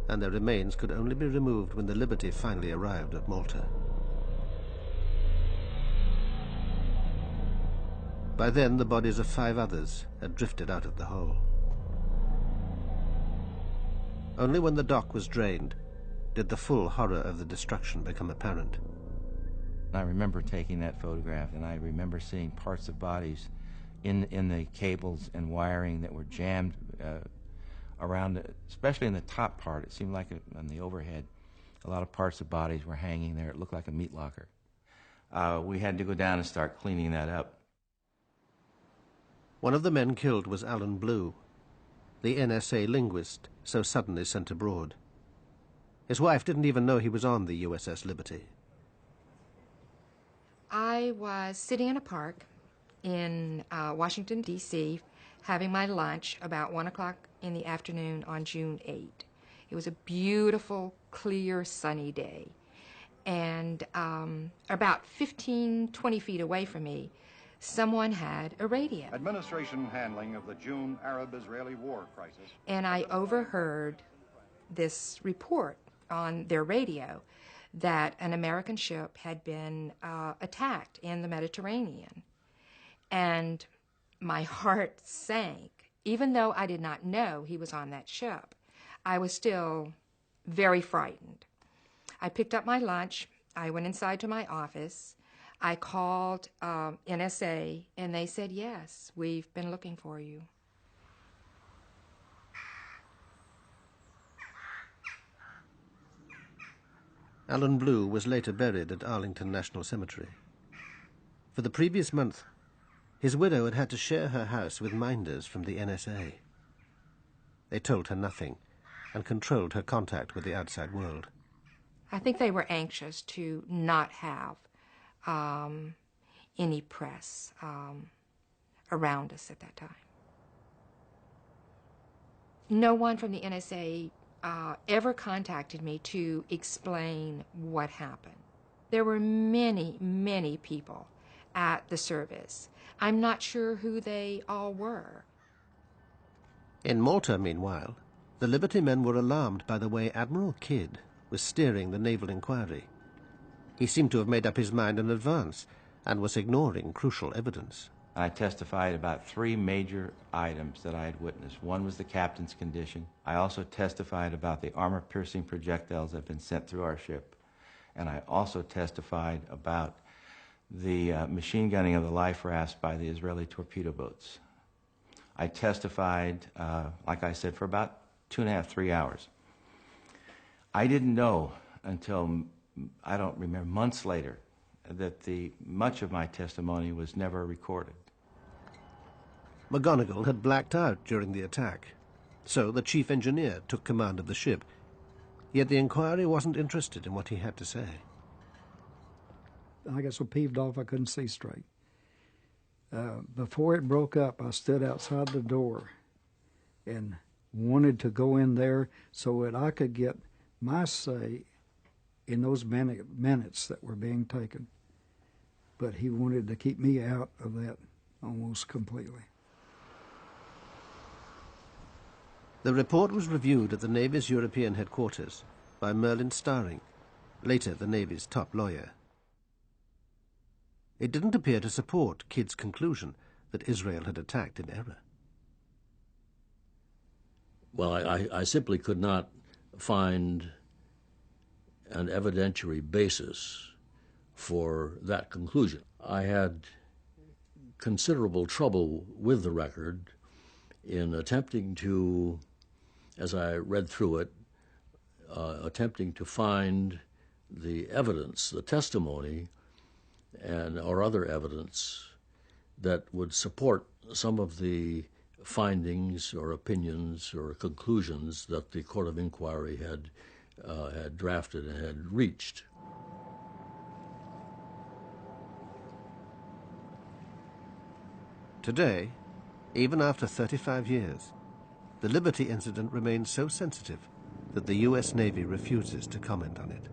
and their remains could only be removed when the Liberty finally arrived at Malta. By then, the bodies of 5 others had drifted out of the hole. Only when the dock was drained did the full horror of the destruction become apparent. I remember taking that photograph, and I remember seeing parts of bodies in the cables and wiring that were jammed around, especially in the top part. It seemed like on the overhead, a lot of parts of bodies were hanging there. It looked like a meat locker. We had to go down and start cleaning that up. One of the men killed was Alan Blue, the NSA linguist so suddenly sent abroad. His wife didn't even know he was on the USS Liberty. I was sitting in a park in Washington, D.C., having my lunch about 1 o'clock in the afternoon on June 8. It was a beautiful, clear, sunny day. And about 15, 20 feet away from me, someone had a radio. Administration handling of the June Arab-Israeli war crisis. And I overheard this report on their radio that an American ship had been attacked in the Mediterranean. And my heart sank. Even though I did not know he was on that ship, I was still very frightened. I picked up my lunch. I went inside to my office. I called NSA, and they said, yes, we've been looking for you. Alan Blue was later buried at Arlington National Cemetery. For the previous month, his widow had had to share her house with minders from the NSA. They told her nothing and controlled her contact with the outside world. I think they were anxious to not have any press around us at that time. No one from the NSA ever contacted me to explain what happened. There were many, many people at the service. I'm not sure who they all were. In Malta, meanwhile, the Liberty men were alarmed by the way Admiral Kidd was steering the naval inquiry. He seemed to have made up his mind in advance and was ignoring crucial evidence. I testified about 3 major items that I had witnessed. One was the captain's condition. I also testified about the armor-piercing projectiles that had been sent through our ship. And I also testified about the machine gunning of the life rafts by the Israeli torpedo boats. I testified, like I said, for about 2.5, 3 hours. I didn't know until, I don't remember, months later, that much of my testimony was never recorded. McGonigal had blacked out during the attack, so the chief engineer took command of the ship. Yet the inquiry wasn't interested in what he had to say. I got so peeved off I couldn't see straight. Before it broke up, I stood outside the door and wanted to go in there so that I could get my say in those minutes that were being taken. But he wanted to keep me out of that almost completely. The report was reviewed at the Navy's European headquarters by Merlin Starring, later the Navy's top lawyer. It didn't appear to support Kidd's conclusion that Israel had attacked in error. Well, I simply could not find an evidentiary basis for that conclusion. I had considerable trouble with the record in attempting to, as I read through it, attempting to find the evidence, the testimony, or other evidence that would support some of the findings or opinions or conclusions that the Court of Inquiry had drafted and had reached. Today, even after 35 years, the Liberty incident remains so sensitive that the U.S. Navy refuses to comment on it.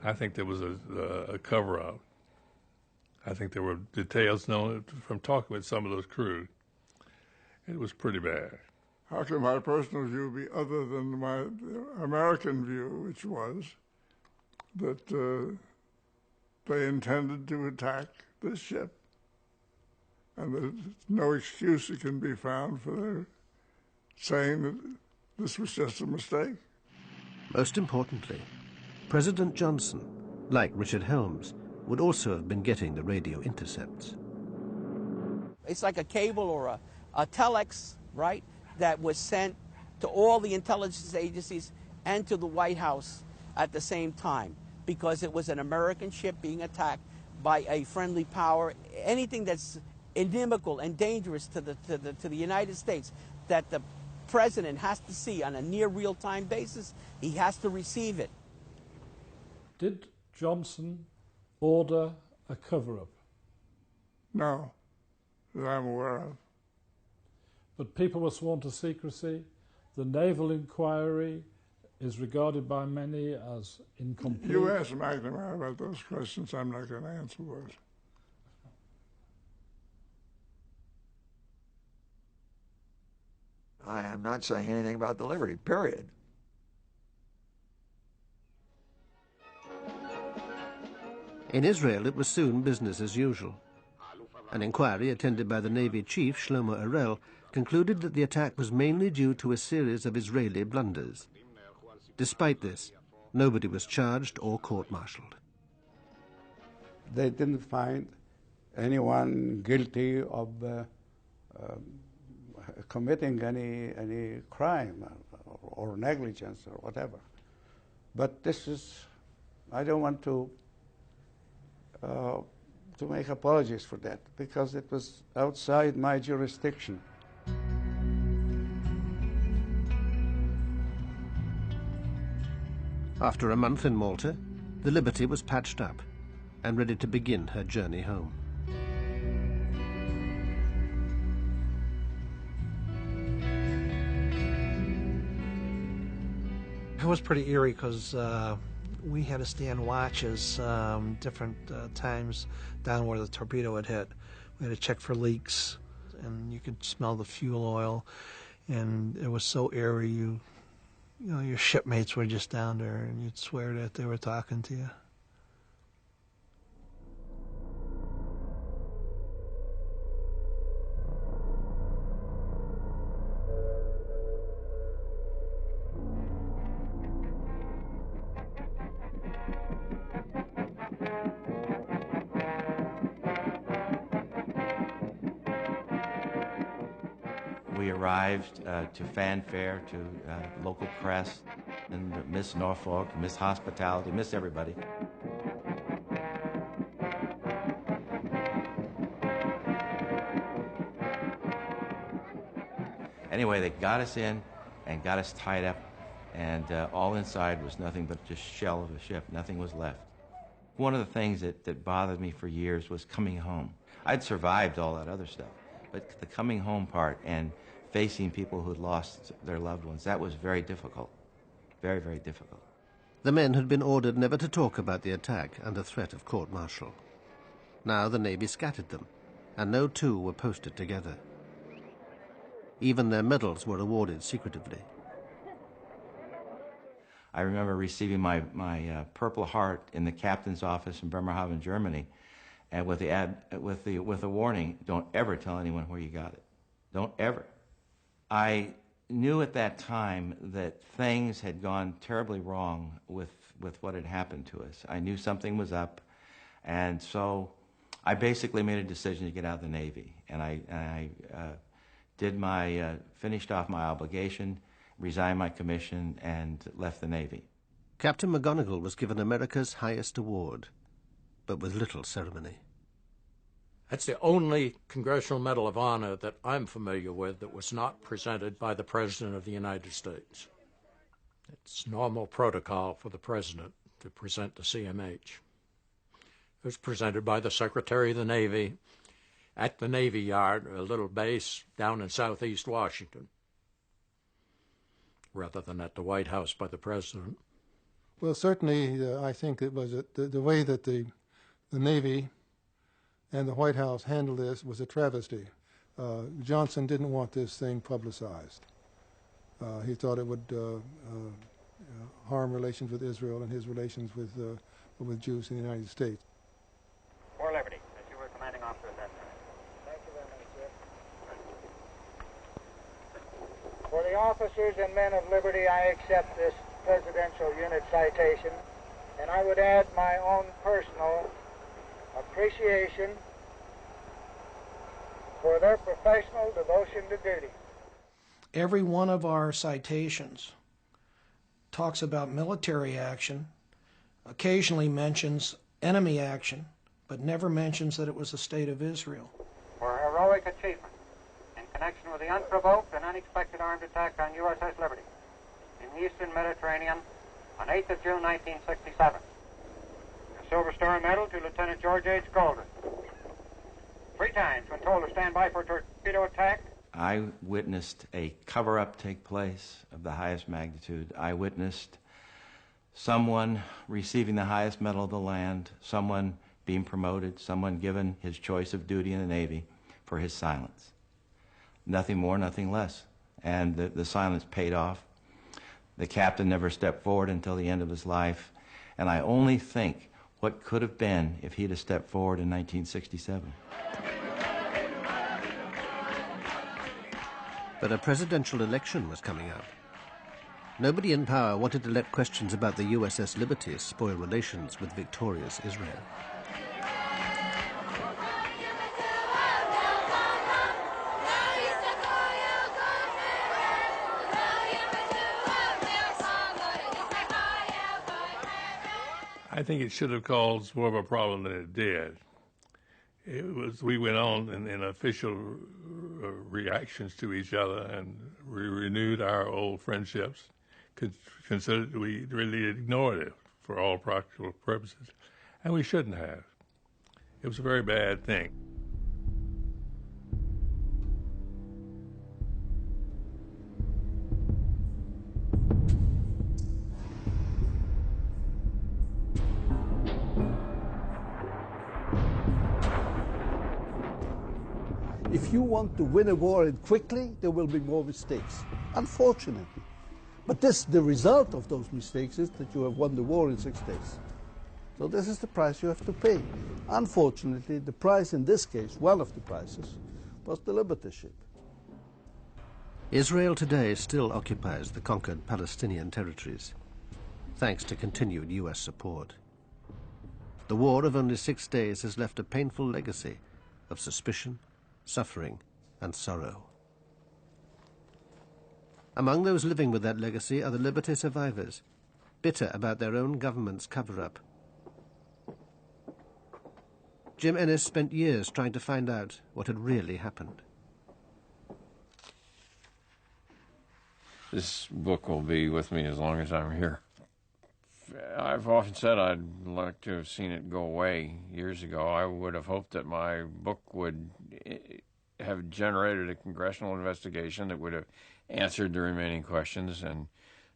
I think there was a cover-up. I think there were details known from talking with some of those crew. It was pretty bad. How can my personal view be other than my American view, which was that they intended to attack this ship, and there's no excuse that can be found for their saying that this was just a mistake? Most importantly, President Johnson, like Richard Helms, would also have been getting the radio intercepts. It's like a cable or a telex, right, that was sent to all the intelligence agencies and to the White House at the same time, because it was an American ship being attacked by a friendly power. Anything that's inimical and dangerous to the United States that the president has to see on a near real-time basis, he has to receive it. Did Johnson order a cover-up? No, that I'm aware of. But people were sworn to secrecy. The naval inquiry is regarded by many as incomplete. You ask McNamara about those questions, I'm not going to answer those. I am not saying anything about the Liberty, period. In Israel, it was soon business as usual. An inquiry attended by the Navy chief, Shlomo Arel, concluded that the attack was mainly due to a series of Israeli blunders. Despite this, nobody was charged or court-martialed. They didn't find anyone guilty of committing any crime or negligence or whatever. But this is, I don't want to make apologies for that, because it was outside my jurisdiction. After a month in Malta, the Liberty was patched up and ready to begin her journey home. It was pretty eerie because we had to stand watches different times down where the torpedo had hit. We had to check for leaks, and you could smell the fuel oil, and it was so eerie. You know, your shipmates were just down there, and you'd swear that they were talking to you. We arrived to fanfare, to local press, and Miss Norfolk, Miss Hospitality, Miss everybody. Anyway, they got us in and got us tied up, and all inside was nothing but just shell of a ship. Nothing was left. One of the things that bothered me for years was coming home. I'd survived all that other stuff, but the coming home part and facing people who'd lost their loved ones, that was very difficult. Very, very difficult. The men had been ordered never to talk about the attack under threat of court-martial. Now the Navy scattered them, and no two were posted together. Even their medals were awarded secretively. I remember receiving my Purple Heart in the captain's office in Bremerhaven, Germany, and with the warning, don't ever tell anyone where you got it. Don't ever. I knew at that time that things had gone terribly wrong with what had happened to us. I knew something was up, and so I basically made a decision to get out of the Navy, and I finished off my obligation, resigned my commission, and left the Navy. Captain McGonigal was given America's highest award, but with little ceremony. That's the only Congressional Medal of Honor that I'm familiar with that was not presented by the President of the United States. It's normal protocol for the President to present the CMH. It was presented by the Secretary of the Navy at the Navy Yard, a little base down in southeast Washington, rather than at the White House by the President. Well, certainly, I think it was the way that the Navy and the White House handled this was a travesty. Johnson didn't want this thing publicized. He thought it would harm relations with Israel and his relations with Jews in the United States. For Liberty, as you were commanding officer at that time. Thank you very much, sir. For the officers and men of Liberty, I accept this Presidential Unit citation, and I would add my own personal appreciation for their professional devotion to duty. Every one of our citations talks about military action, occasionally mentions enemy action, but never mentions that it was the State of Israel. For heroic achievement in connection with the unprovoked and unexpected armed attack on USS Liberty in the Eastern Mediterranean on 8th of June, 1967. A Silver Star Medal to Lieutenant George H. Golden. 3 times when told to stand by for torpedo attack. I witnessed a cover-up take place of the highest magnitude. I witnessed someone receiving the highest medal of the land, someone being promoted, someone given his choice of duty in the Navy for his silence. Nothing more, nothing less. And the silence paid off. The captain never stepped forward until the end of his life. And I only think what could have been if he'd have stepped forward in 1967. But a presidential election was coming up. Nobody in power wanted to let questions about the USS Liberty spoil relations with victorious Israel. I think it should have caused more of a problem than it did. We went on in official reactions to each other, and we renewed our old friendships. Considered we really ignored it for all practical purposes, and we shouldn't have. It was a very bad thing. If you want to win a war quickly, there will be more mistakes, unfortunately. But the result of those mistakes is that you have won the war in 6 days. So this is the price you have to pay. Unfortunately, the price in this case, one of the prices, was the Liberty ship. Israel today still occupies the conquered Palestinian territories, thanks to continued US support. The war of only 6 days has left a painful legacy of suspicion, suffering, and sorrow. Among those living with that legacy are the Liberty survivors, bitter about their own government's cover-up. Jim Ennis spent years trying to find out what had really happened. This book will be with me as long as I'm here. I've often said I'd like to have seen it go away years ago. I would have hoped that my book would have generated a congressional investigation that would have answered the remaining questions, and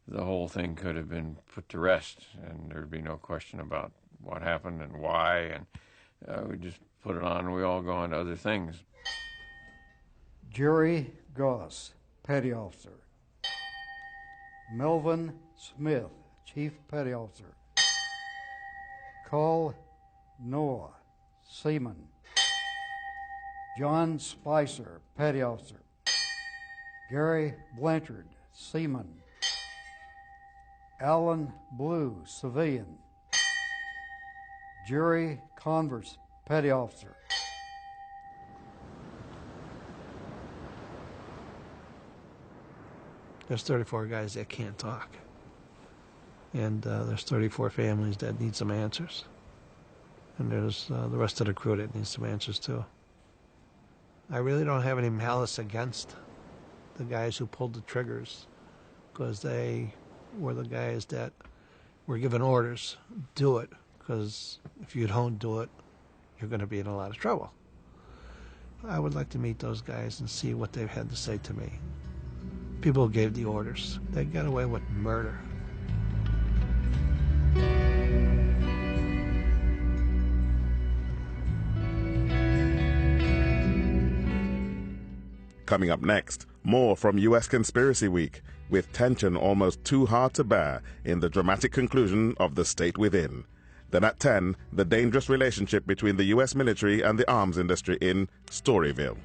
the whole thing could have been put to rest, and there'd be no question about what happened and why, and we just put it on and we all go on to other things. Jerry Goss, Petty Officer. Melvin Smith, Chief Petty Officer. Carl Noah, Seaman. John Spicer, Petty Officer. Gary Blanchard, Seaman. Alan Blue, Civilian. Jerry Converse, Petty Officer. There's 34 guys that can't talk. And there's 34 families that need some answers. And there's the rest of the crew that needs some answers too. I really don't have any malice against the guys who pulled the triggers, because they were the guys that were given orders, do it, because if you don't do it, you're going to be in a lot of trouble. I would like to meet those guys and see what they've had to say to me. People who gave the orders, they got away with murder. Coming up next, more from U.S. Conspiracy Week, with tension almost too hard to bear in the dramatic conclusion of The State Within. Then at 10, the dangerous relationship between the U.S. military and the arms industry in Storyville.